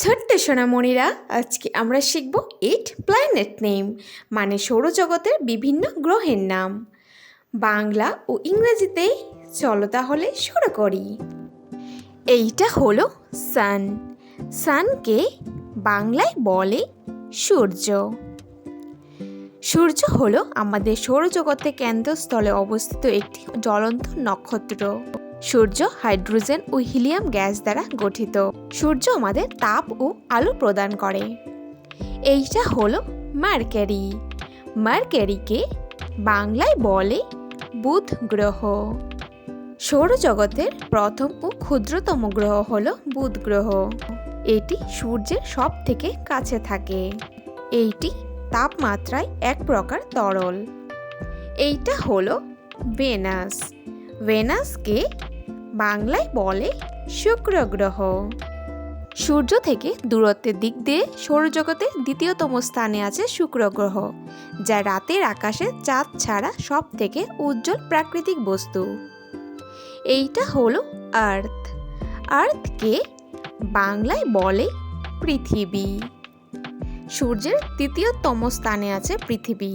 ছোট্ট সোনামণিরা, আজকে আমরা শিখব 8 প্ল্যানেট নেম মানে সৌরজগতের বিভিন্ন গ্রহের নাম। বাংলা ও ইংরেজিতে। চলো তাহলে শুরু করি। এইটা হলো সান। সানকে বাংলায় বলে সূর্য। সূর্য হলো আমাদের সৌরজগতের কেন্দ্রস্থলে অবস্থিত একটি জ্বলন্ত নক্ষত্র। সূর্য হাইড্রোজেন ও হিলিয়াম গ্যাস দ্বারা গঠিত। সূর্য আমাদের তাপ ও আলো প্রদান করে। এইটা হলো মার্কারি। মার্কারিকে বাংলায় বলে বুধ গ্রহ। সৌরজগতের প্রথম ও ক্ষুদ্রতম গ্রহ হলো বুধ গ্রহ। এটি সূর্যের সব থেকে কাছে থাকে। এইটি তাপমাত্রায় এক প্রকার তরল। এইটা হলো ভেনাস। ভেনাসকে বাংলায় বলে শুক্র গ্রহ। সূর্য থেকে দূরত্বের দিক দিয়ে সৌরজগতের দ্বিতীয়তম স্থানে আছে শুক্র গ্রহ, যা রাতের আকাশে চাঁদ ছাড়া সব থেকে উজ্জ্বল প্রাকৃতিক বস্তু। এইটা হলো আর্থ। আর্থকে বাংলায় বলে পৃথিবী। সূর্যের তৃতীয়তম স্থানে আছে পৃথিবী,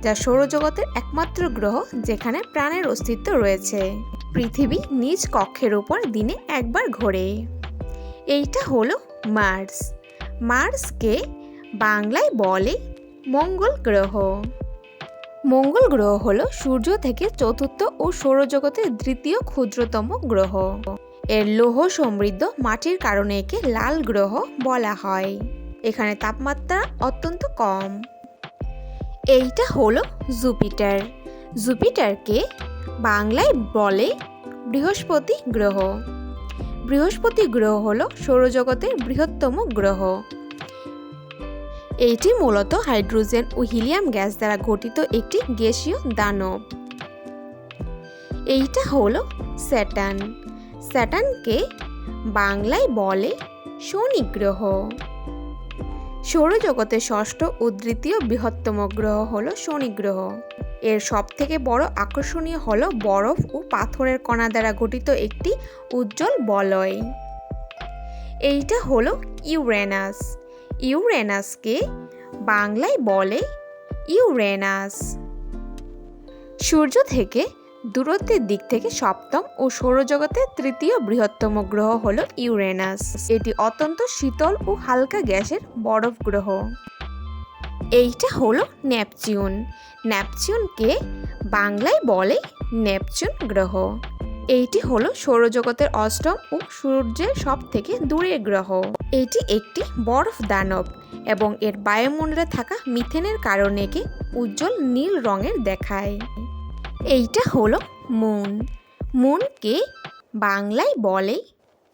যা সৌরজগতের একমাত্র গ্রহ যেখানে প্রাণের অস্তিত্ব রয়েছে। পৃথিবী নিজ কক্ষের উপর দিনে একবার ঘোরে। এইটা হলো মার্স। মার্সকে বাংলায় বলে মঙ্গল গ্রহ। মঙ্গল গ্রহ হলো সূর্য থেকে চতুর্থ ও সৌরজগতের দ্বিতীয় ক্ষুদ্রতম গ্রহ। এর লৌহ সমৃদ্ধ মাটির কারণে একে লাল গ্রহ বলা হয়। এখানে তাপমাত্রা অত্যন্ত কম। এইটা হলো জুপিটার। জুপিটারকে বাংলায় বলে বৃহস্পতি গ্রহ। বৃহস্পতি গ্রহ হলো সৌরজগতের বৃহত্তম গ্রহ। এটি মূলত হাইড্রোজেন ও হিলিয়াম গ্যাস দ্বারা গঠিত একটি গ্যাসীয় দানব। এইটা হলো স্যাটার্ন। স্যাটার্নকে বাংলায় বলে শনি গ্রহ। সৌরজগতের ষষ্ঠ ও তৃতীয় বৃহত্তম গ্রহ হলো শনি গ্রহ। এর সবথেকে বড় আকর্ষণীয় হলো বরফ ও পাথরের কণা দ্বারা গঠিত একটি উজ্জ্বল বলয়। এইটা হলো ইউরেনাস। ইউরেনাসকে বাংলায় বলে ইউরেনাস। সূর্য থেকে দূরত্বের দিক থেকে সপ্তম ও সৌরজগতের তৃতীয় বৃহত্তম গ্রহ হলো ইউরেনাস। এটি অত্যন্ত শীতল ও হালকা গ্যাসের বরফ গ্রহ। এইটা হলো নেপচুন। নেপচুনকে বাংলায় বলে নেপচুন গ্রহ। এইটি হলো সৌরজগতের অষ্টম ও সূর্যের সব থেকে দূরের গ্রহ। এটি একটি বরফ দানব এবং এর বায়ুমণ্ডলে থাকা মিথেনের কারণে একে উজ্জ্বল নীল রঙের দেখায়। এইটা হলো মুন। মুনকে বাংলায় বলে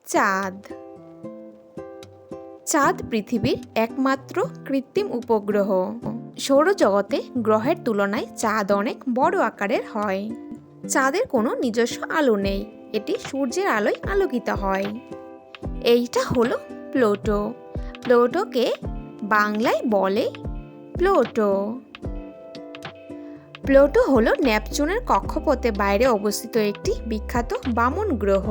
চাঁদ। চাঁদ পৃথিবীর একমাত্র কৃত্রিম উপগ্রহ। সৌরজগতে গ্রহের তুলনায় চাঁদ অনেক বড় আকারের হয়। চাঁদের কোনো নিজস্ব আলো নেই, এটি সূর্যের আলোয় আলোকিত হয়। এইটা হলো প্লুটো। প্লুটোকে বাংলায় বলে প্লুটো। প্লুটো হলো নেপচুনের কক্ষপথের বাইরে অবস্থিত একটি বিখ্যাত বামন গ্রহ।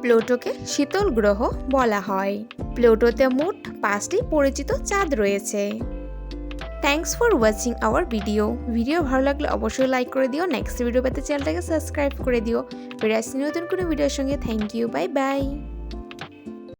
প্লুটোকে শীতল গ্রহ বলা হয়। প্লুটোতে মোট 5টি পরিচিত চাঁদ রয়েছে। Thanks for watching hour video ভালো লাগলে অবশ্যই লাইক করে দিও। নেক্সট ভিডিও পেতে চ্যানেলটাকে সাবস্ক্রাইব করে দিও। ফিরে আসছি নতুন কোনো ভিডিওর সঙ্গে। Thank you, bye by.